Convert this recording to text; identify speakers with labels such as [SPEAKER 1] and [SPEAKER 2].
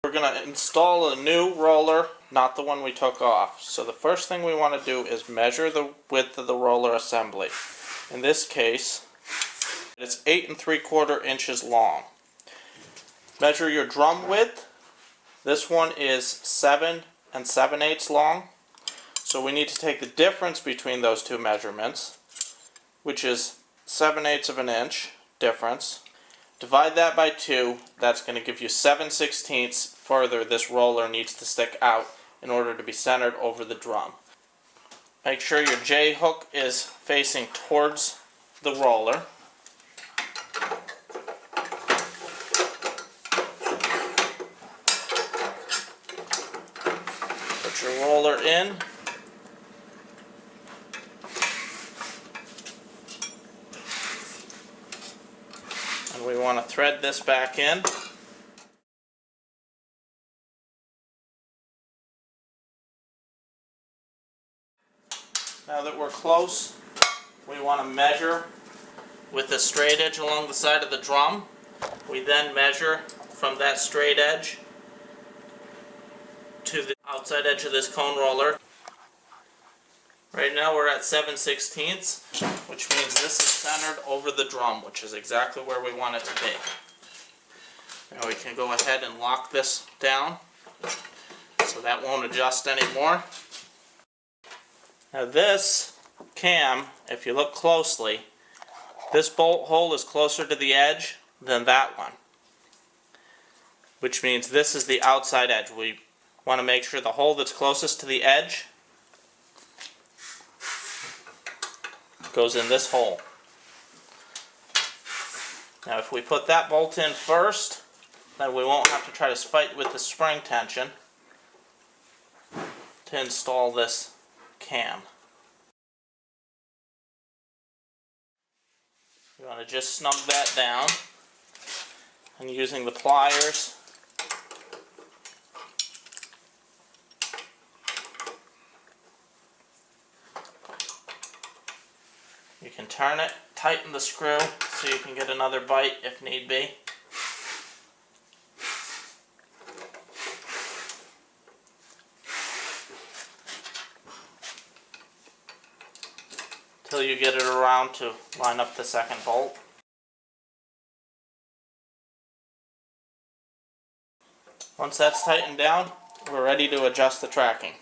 [SPEAKER 1] We're going to install a new roller, not the one we took off. So the first thing we want to do is measure the width of the roller assembly. In this case, it's 8 3/4 inches long. Measure your drum width. This one is 7 7/8 long. So we need to take the difference between those two measurements, which is 7/8 of an inch difference. Divide that by 2, that's going to give you 7/16 further this roller needs to stick out in order to be centered over the drum. Make sure your J hook is facing towards the roller. Put your roller in. And we want to thread this back in. Now that we're close, we want to measure with the straight edge along the side of the drum. We then measure from that straight edge to the outside edge of this cone roller. Right now we're at 7/16, which means this is centered over the drum, which is exactly where we want it to be. Now we can go ahead and lock this down so that won't adjust anymore. Now this cam, if you look closely, this bolt hole is closer to the edge than that one, which means this is the outside edge. We want to make sure the hole that's closest to the edge goes in this hole. Now if we put that bolt in first, then we won't have to try to fight with the spring tension to install this cam. You want to just snug that down, and using the pliers you can turn it, tighten the screw so you can get another bite if need be. Till you get it around to line up the second bolt. Once that's tightened down, we're ready to adjust the tracking.